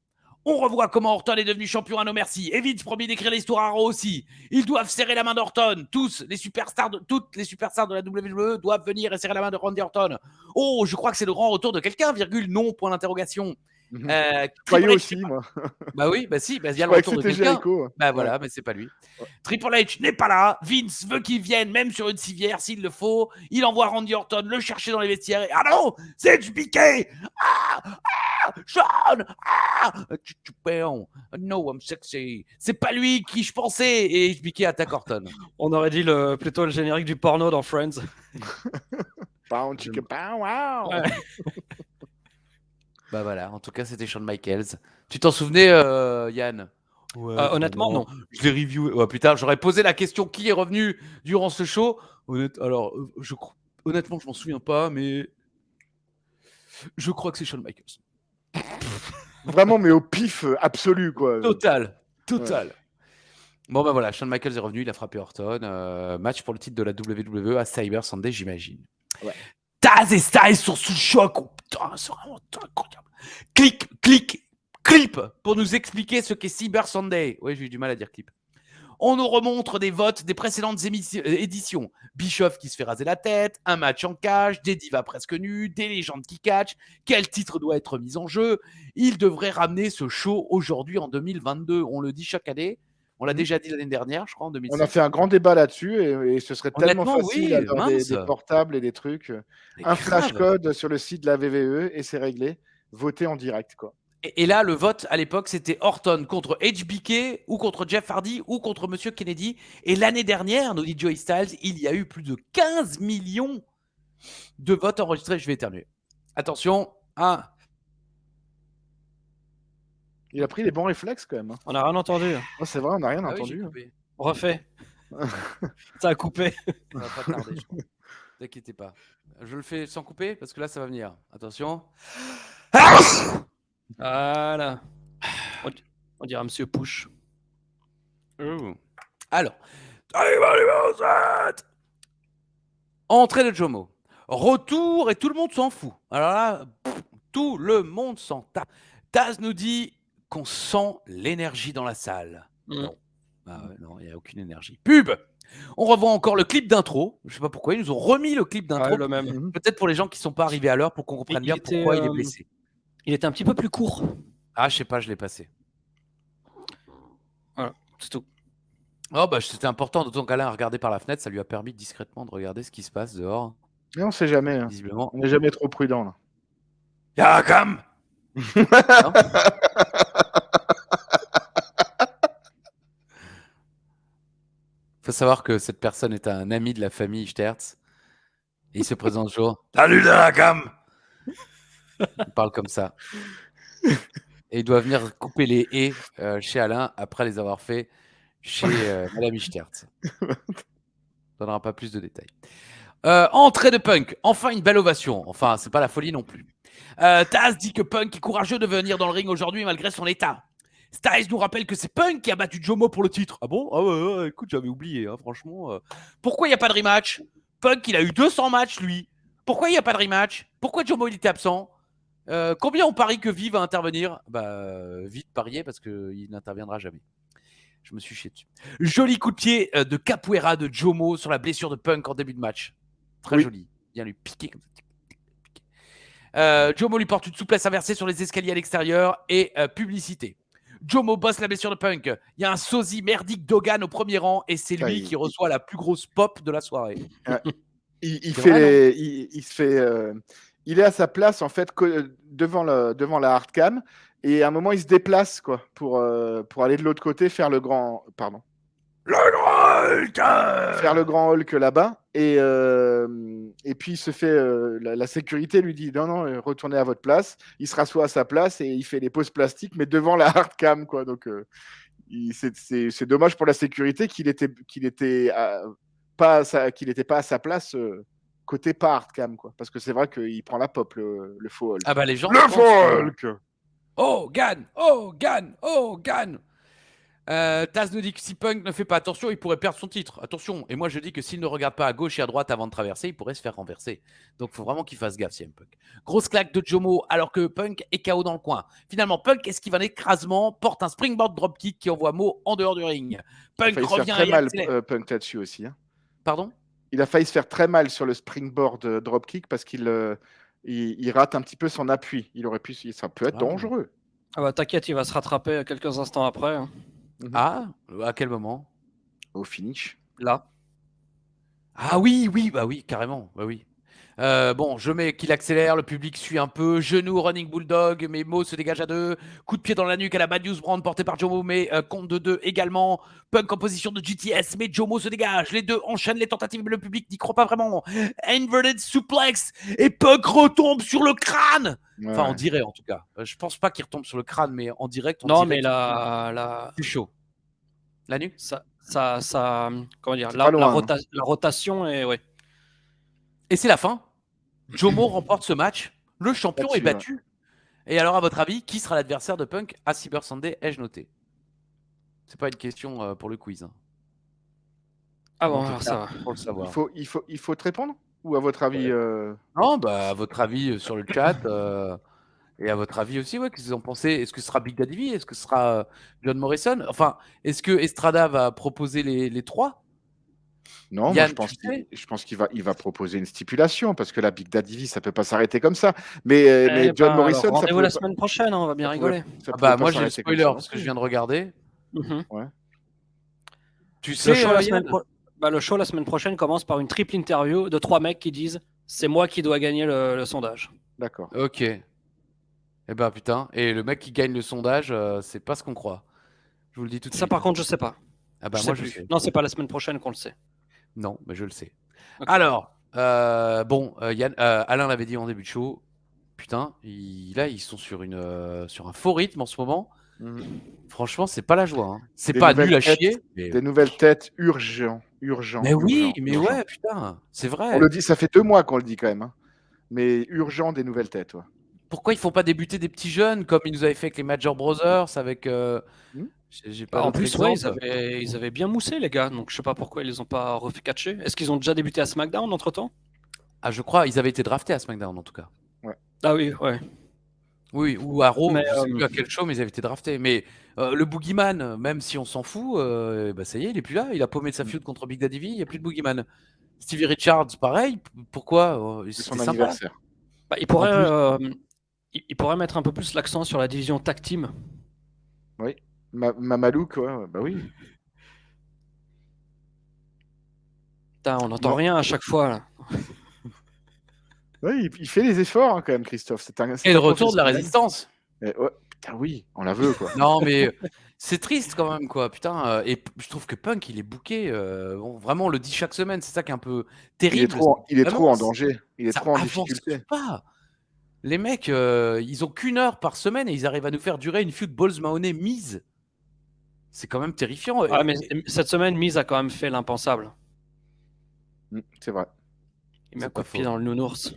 On revoit comment Orton est devenu champion à nos merci. Et Vince promis d'écrire l'histoire à Raw aussi. Ils doivent serrer la main d'Orton. Toutes les superstars de la WWE doivent venir et serrer la main de Randy Orton. Oh, je crois que c'est le grand retour de quelqu'un, non, point d'interrogation. Croyez aussi, moi. Bah oui, il y a le retour de quelqu'un. Jericho. Bah voilà, mais c'est pas lui. Ouais. Triple H n'est pas là. Vince veut qu'il vienne, même sur une civière, s'il le faut. Il envoie Randy Orton le chercher dans les vestiaires. Et... Ah non, c'est HBK. Sean. No, I'm sexy. C'est pas lui qui je pensais. Et HBK attaque Orton. On aurait dit plutôt le générique du porno dans Friends. Pound, chicken, pound, wow. Ouais. Bah voilà, en tout cas, c'était Shawn Michaels. Tu t'en souvenais, Yann? Honnêtement, non. Je l'ai reviewé. Ouais, putain, j'aurais posé la question qui est revenu durant ce show. Alors, honnêtement, je m'en souviens pas, mais je crois que c'est Shawn Michaels. Vraiment, mais au pif absolu, quoi. Total. Ouais. Bon, bah voilà, Shawn Michaels est revenu, il a frappé Orton. Match pour le titre de la WWE à Cyber Sunday, j'imagine. Ouais. Taz et Styles sont sous le choc. Oh, putain, c'est vraiment incroyable. Clip pour nous expliquer ce qu'est Cyber Sunday. Oui, j'ai eu du mal à dire clip. On nous remontre des votes des précédentes éditions. Bischoff qui se fait raser la tête, un match en cage, des divas presque nues, des légendes qui catchent. Quel titre doit être mis en jeu? Il devrait ramener ce show aujourd'hui en 2022. On le dit chaque année. On l'a déjà dit l'année dernière, je crois, en 2016. On a fait un grand débat là-dessus et ce serait tellement facile d'avoir des portables et des trucs. Un flash code sur le site de la VVE et c'est réglé. Voter en direct, quoi. Et là, le vote, à l'époque, c'était Orton contre HBK ou contre Jeff Hardy ou contre Monsieur Kennedy. Et l'année dernière, nous dit Joey Styles, il y a eu plus de 15 millions de votes enregistrés. Je vais éternuer. Attention, 1. Il a pris les bons réflexes quand même. Hein. On n'a rien entendu. Oh, c'est vrai, on n'a rien entendu. Oui, refait. Ça a coupé. Ça va pas tarder, je crois. T'inquiétez pas. Je le fais sans couper parce que là, ça va venir. Attention. Voilà. On dirait Monsieur Push. Alors. Entrée de Jomo. Retour et tout le monde s'en fout. Alors là, tout le monde s'en tape. Taz nous dit qu'on sent l'énergie dans la salle. Non. Non, il n'y a aucune énergie. Pub. On revoit encore le clip d'intro. Je ne sais pas pourquoi. Ils nous ont remis le clip d'intro. Le même. Peut-être pour les gens qui ne sont pas arrivés à l'heure pour qu'on comprenne bien pourquoi il est blessé. Il était un petit peu plus court. Ah, je sais pas, je l'ai passé. Voilà, c'est tout. Oh, bah, c'était important, d'autant qu'Alain a regardé par la fenêtre, ça lui a permis discrètement de regarder ce qui se passe dehors. Mais on sait jamais. Hein. Visiblement. On n'est jamais trop prudent, là. Yakam. Faut savoir que cette personne est un ami de la famille Stertz. Et il se présente toujours. Salut Yakam. Il parle comme ça. Et il doit venir couper les haies chez Alain après les avoir fait chez Madame Ichtertz. On ne donnera pas plus de détails. Entrée de Punk. Enfin une belle ovation. Enfin, c'est pas la folie non plus. Taz dit que Punk est courageux de venir dans le ring aujourd'hui malgré son état. Styles nous rappelle que c'est Punk qui a battu Jomo pour le titre. Ah bon? Ah ouais, écoute, j'avais oublié, hein, franchement. Pourquoi il n'y a pas de rematch? Punk, il a eu 200 matchs, lui. Pourquoi il n'y a pas de rematch? Pourquoi Jomo, il était absent? Combien on parie que V va intervenir? Vite parier parce qu'il n'interviendra jamais. Je me suis chié dessus. Joli coup de pied de capoeira de Jomo sur la blessure de Punk en début de match. Très joli. Viens lui piquer comme ça. Jomo lui porte une souplesse inversée sur les escaliers à l'extérieur et publicité. Jomo bosse la blessure de Punk. Il y a un sosie merdique Dogan au premier rang et c'est lui qui reçoit la plus grosse pop de la soirée. Il est à sa place en fait devant la hardcam et à un moment il se déplace quoi pour aller de l'autre côté faire le grand faire le grand Hulk là-bas et puis il se fait la sécurité lui dit non retournez à votre place, il se rassoit à sa place et il fait les pauses plastiques mais devant la hardcam quoi donc c'est dommage pour la sécurité qu'il était pas à sa place côté pas hardcam quoi parce que c'est vrai qu'il prend la pop le faux Hulk. Ah bah les gens le faux Hulk. Oh Gan. Taz nous dit que si Punk ne fait pas attention, il pourrait perdre son titre. Attention. Et moi, je dis que s'il ne regarde pas à gauche et à droite avant de traverser, il pourrait se faire renverser. Donc, il faut vraiment qu'il fasse gaffe, CM Punk. Grosse claque de Jomo alors que Punk est KO dans le coin. Finalement, Punk esquive un écrasement, porte un springboard dropkick qui envoie Mo en dehors du ring. Punk revient très et mal, accélère. Punk là-dessus aussi. Hein. Pardon? Il a failli se faire très mal sur le springboard dropkick parce qu'il rate un petit peu son appui. Ça peut être dangereux. Ah bah t'inquiète, il va se rattraper quelques instants après. Hein. Ah, à quel moment? Au finish. Là. Ah oui, carrément. Bah oui. Bon, je mets qu'il accélère, le public suit un peu, genou, running bulldog, mais Mo se dégage à 2, coup de pied dans la nuque à la Bad News Brand porté par Jomo, mais compte de 2 également, Punk en position de GTS, mais Jomo se dégage, les deux enchaînent les tentatives, mais le public n'y croit pas vraiment, inverted suplex, et Punk retombe sur le crâne. Enfin, on dirait en tout cas, je pense pas qu'il retombe sur le crâne, mais en direct, on dirait. Non, mais c'est chaud. La nuque comment dire, la rotation est, ouais. Et c'est la fin. Jomo remporte ce match. Le champion est battu. Et alors, à votre avis, qui sera l'adversaire de Punk à Cyber Sunday? Ai-je noté? C'est pas une question pour le quiz. Hein. Ah bon, alors ça va. Pour le savoir. Il faut te répondre? Ou à votre avis Non, bah, à votre avis sur le chat. Et à votre avis aussi, qu'est-ce que vous en pensez? Est-ce que ce sera Big Daddy V? Est-ce que ce sera John Morrison? Enfin, est-ce que Estrada va proposer les trois? Non, Yann, moi, je pense qu'il va proposer une stipulation parce que la Big Daddy V, ça peut pas s'arrêter comme ça. Mais John Morrison, ça rendez-vous la semaine prochaine, on va bien rigoler. Moi, j'ai le spoiler parce que je viens de regarder. Ouais. Tu sais, le show la semaine prochaine commence par une triple interview de 3 mecs qui disent c'est moi qui dois gagner le sondage. D'accord. Ok. Eh ben putain, et le mec qui gagne le sondage, c'est pas ce qu'on croit. Je vous le dis tout de suite. Ça par contre, je sais pas. Ah bah moi je sais. Non, c'est pas la semaine prochaine qu'on le sait. Non, mais je le sais. Okay. Alors, Yann, Alain l'avait dit en début de show. Putain, là ils sont sur un faux rythme en ce moment. Franchement, c'est pas la joie. Hein. C'est pas nul à chier. Mais... Des nouvelles têtes urgent. Mais oui, mais ouais, putain, c'est vrai. On le dit, ça fait 2 mois qu'on le dit quand même. Hein. Mais urgent des nouvelles têtes. Ouais. Pourquoi ils font pas débuter des petits jeunes comme ils nous avaient fait avec les Major Brothers avec j'ai pas en plus, ils avaient bien moussé les gars, donc je sais pas pourquoi ils les ont pas refait catcher. Est-ce qu'ils ont déjà débuté à SmackDown entre temps? Ah, je crois, ils avaient été draftés à SmackDown en tout cas. Ouais. Ah oui, ouais. Oui, ou à Raw, je sais plus à quel show, mais ils avaient été draftés. Mais le Boogeyman, même si on s'en fout, ça y est, il est plus là. Il a paumé de sa feud contre Big Daddy V, il n'y a plus de Boogeyman. Stevie Richards, pareil. Pourquoi? C'est son anniversaire. Il pourrait mettre un peu plus l'accent sur la division tag team. Oui. Mamalou, quoi. Bah oui. Putain, on n'entend rien à chaque fois. Là. Oui, il fait les efforts hein, quand même, Christophe. Et le retour de la résistance. Putain, oui, on la veut, quoi. Non, mais c'est triste quand même, quoi. Putain, et je trouve que Punk, il est booké. Vraiment, on le dit chaque semaine. C'est ça qui est un peu terrible. Il est trop en danger. Il est trop en difficulté. Pas. Les mecs, ils ont qu'une heure par semaine et ils arrivent à nous faire durer une feud Balls-Mahoney mise. C'est quand même terrifiant. Ah, mais cette semaine, Miz a quand même fait l'impensable. C'est vrai. Il met un C'est coup pas de pied faux. dans le nounours.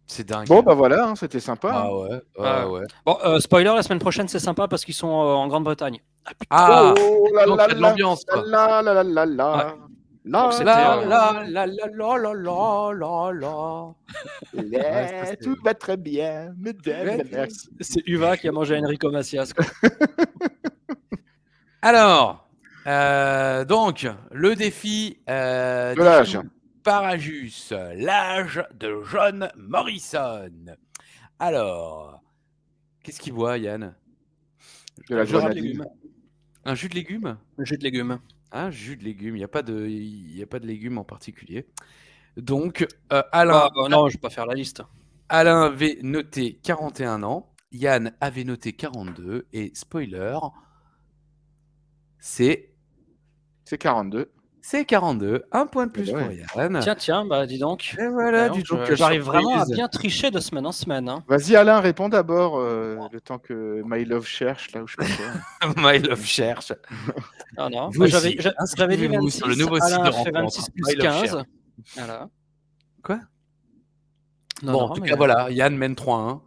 C'est dingue. Bon, bah voilà, hein, c'était sympa. Ah hein. ouais, Ah. ouais. Bon, spoiler, la semaine prochaine, c'est sympa parce qu'ils sont en Grande-Bretagne. Ah, putain. Ah, Oh là donc là il y a de là l'ambiance, quoi. là là là là là. Ouais. Là, Donc, c'était, La euh, la la la la la la la la. Ouais, ça, c'est- tout va très bien, mesdames Ouais, et merci. c'est Uva qui a mangé Enrico Macias. quoi. Alors, donc, le défi De l'âge. d'Ichtou Paragus, l'âge de John Morrison. Alors, qu'est-ce qu'il boit, Yann? De la Jus de grenadine. légumes. Un jus de légumes? Un jus de légumes. Un jus de légumes, il n'y a pas de légumes en particulier. Donc, Alain, Non, je vais pas faire la liste. Alain avait noté 41 ans, Yann avait noté 42, et spoiler, c'est 42. 42. Un point de plus bah pour ouais. Yann. Tiens, bah dis donc. Et voilà, Alors, dis donc, j'arrive vraiment à surprise. bien tricher de semaine en semaine. Hein. Vas-y, Alain, réponds d'abord, le temps que My Love cherche, là où je sais pas quoi. My Love cherche. Ah non, Vous bah, aussi, j'avais dit inscrivez-vous 26, sur le nouveau site Alain de a fait rencontre, 26 plus My Love 15. Cherche. Voilà. Quoi? Non, Bon, non, en tout mais- cas, voilà, Yann mène 3-1.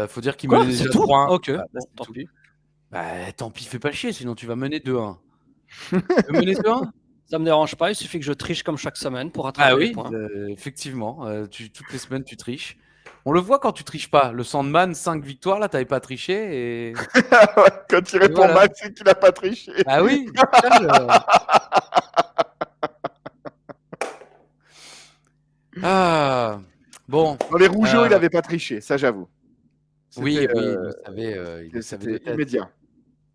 Faut dire qu'il Quoi, menait c'est déjà tout 3-1. Ok, Bah, bon, c'est tant tout. pis. Bah, tant pis, fais pas chier, sinon tu vas mener 2-1. Tu veux mener 2-1? Ça me dérange pas, il suffit que je triche comme chaque semaine pour rattraper Ah les oui, points. effectivement. Toutes les semaines, tu triches. On le voit quand tu triches pas. Le Sandman, 5 victoires, là, t'avais pas triché. Et... Quand il répond Voilà. mal, c'est qu'il a pas triché. Ah oui, putain, Ah, bon. Dans les rougeaux, il avait pas triché, ça j'avoue. Oui, C'était, oui, il le savait, il le savait de C'était tête. immédiat.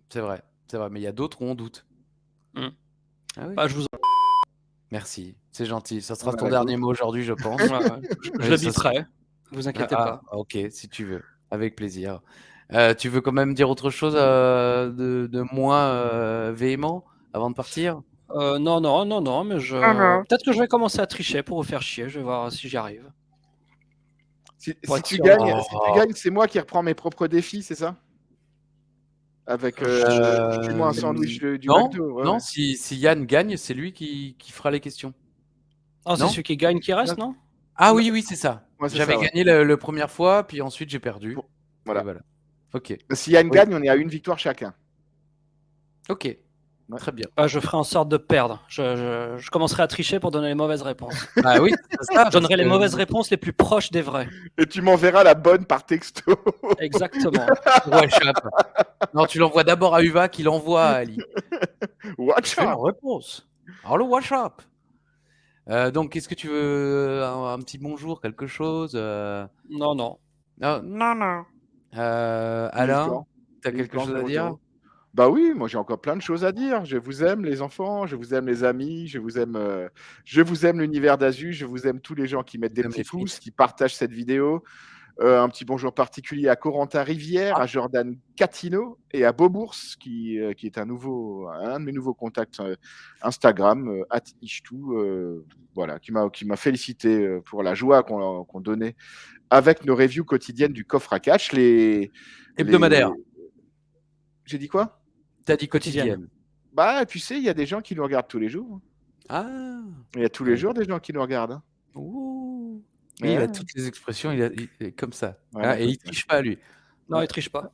C'est vrai, mais il y a d'autres où on doute. Hmm. Ah oui. Bah, je vous Merci, c'est gentil. Ça sera On a ton la dernier mot aujourd'hui, je pense. Ouais, je Oui, le ça, biterai. Vous inquiétez pas. Ok, si tu veux, avec plaisir. Tu veux quand même dire autre chose de moins véhément avant de partir? Non, mais non. peut-être que je vais commencer à tricher pour vous faire chier. Je vais voir si j'y arrive. Si Pour être tu sûr. gagnes, Oh. c'est moi qui reprends mes propres défis, c'est ça? Avec je tue-moi un sandwich du non, McDo. Ouais, non, ouais. si Yann gagne, c'est lui qui fera les questions. Ah, c'est Non celui qui gagne qui reste, non? Ah oui, c'est ça. Ouais, c'est J'avais ça, ouais. gagné la première fois, puis ensuite j'ai perdu. Bon, voilà. Et voilà. Ok. Si Yann Oui. gagne, on est à une victoire chacun. Ok. Ouais. Très bien. Je ferai en sorte de perdre. Je commencerai à tricher pour donner les mauvaises réponses. Ah oui, c'est ça. Je donnerai les mauvaises réponses les plus proches des vraies. Et tu m'enverras la bonne par texto. Exactement. WhatsApp. Non, tu l'envoies d'abord à Uva, qui l'envoie à Ali. Watch C'est la out. réponse. Alors le WhatsApp. Donc, qu'est-ce que tu veux un petit bonjour, quelque chose Non, non. Non. Alain, t'as quelque chose à dire? Bah oui, moi j'ai encore plein de choses à dire. Je vous aime les enfants, je vous aime les amis, je vous aime l'univers d'Azu, je vous aime tous les gens qui mettent des J'aime petits les pouces, frites. qui partagent cette vidéo. Un petit bonjour particulier à Corentin Rivière, à Jordan Catino et à Beaubourse, qui est un de mes nouveaux contacts Instagram, @ishtou, voilà, qui m'a félicité pour la joie qu'on donnait avec nos reviews quotidiennes du coffre à catch. Hebdomadaire. J'ai dit quoi? T'as dit quotidienne. Bah, tu sais, il y a des gens qui nous regardent tous les jours. Ah. Il y a tous les jours des gens qui nous regardent. Hein. Ouh. Ouais. Il a toutes les expressions, il est comme ça. Voilà, Et il triche pas, lui. Non, il triche pas.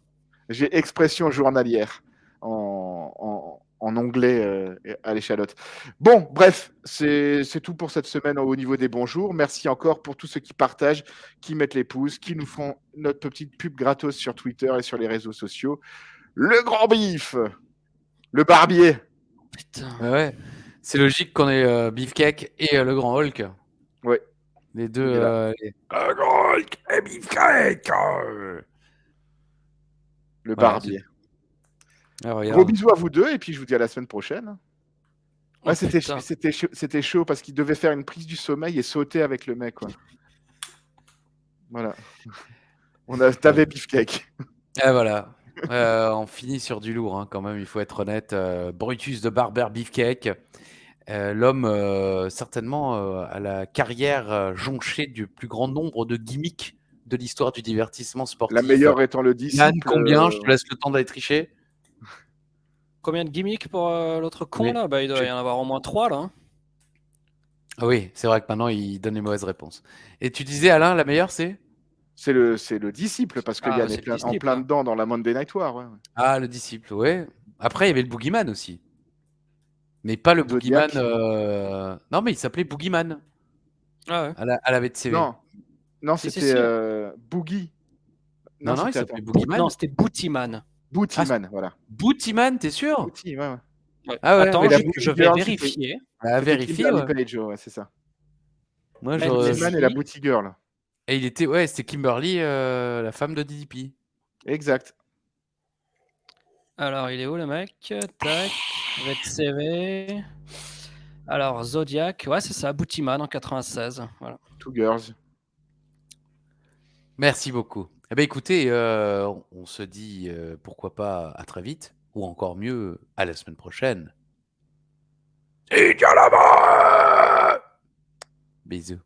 J'ai expression journalière en anglais à l'échalote. Bon, bref, c'est tout pour cette semaine au niveau des bonjours. Merci encore pour tous ceux qui partagent, qui mettent les pouces, qui nous font notre petite pub gratos sur Twitter et sur les réseaux sociaux. Le grand bif, le barbier. Putain. Ouais. C'est logique qu'on ait Beefcake et le grand Hulk. Ouais. Les deux. Il est là. Le grand Hulk et Beefcake. Le Voilà, barbier. Ah, regarde. Gros bisous à vous deux et puis je vous dis à la semaine prochaine. Ouais, Oh, c'était putain. chaud parce qu'il devait faire une prise du sommeil et sauter avec le mec. Quoi. Voilà. T'avais Beefcake. Et voilà. On finit sur du lourd, hein, quand même, il faut être honnête. Brutus de Barber Beefcake. L'homme, certainement, à la carrière jonchée du plus grand nombre de gimmicks de l'histoire du divertissement La sportif. meilleure étant le Yann, disciple. combien? Je te laisse le temps d'aller tricher. Combien de gimmicks pour l'autre con Oui. là? Bah, il doit y en avoir au moins 3 là. Hein. Ah oui, c'est vrai que maintenant, il donne les mauvaises réponses. Et tu disais, Alain, la meilleure, c'est C'est le disciple, parce que Ah, Yann c'est est le plein, en disciple, plein hein. dedans dans la Monday Night War. Ouais. Ah, le disciple, ouais. Après, il y avait le Boogeyman aussi. Mais pas le Zodiac. Boogeyman. Non, mais il s'appelait Boogeyman Ah ouais. à la VTCV. Non, non, Si, si, c'était si. Boogie. Non, il c'était s'appelait attends. Boogeyman. Non, c'était Bootyman. Bootyman, voilà. Bootyman, t'es sûr? Booty, ouais. Ouais. Ah ouais, Attends, mais la je Booty vais Girl, vérifier. À C'était vérifier, Kimberly ouais. Page, ouais, c'est ça. Moi, NBC. Bootyman et la Booty Girl. Et il était, ouais, c'était Kimberly, la femme de DDP. Exact. Alors, il est où le mec? Tac. VTCV. Alors, Zodiac. Ouais, c'est ça. Bootyman en 96. Voilà. Two Girls. Merci beaucoup. Eh bien, écoutez, on se dit, pourquoi pas à très vite, ou encore mieux, à la semaine prochaine. Si, tiens la main! Bisous.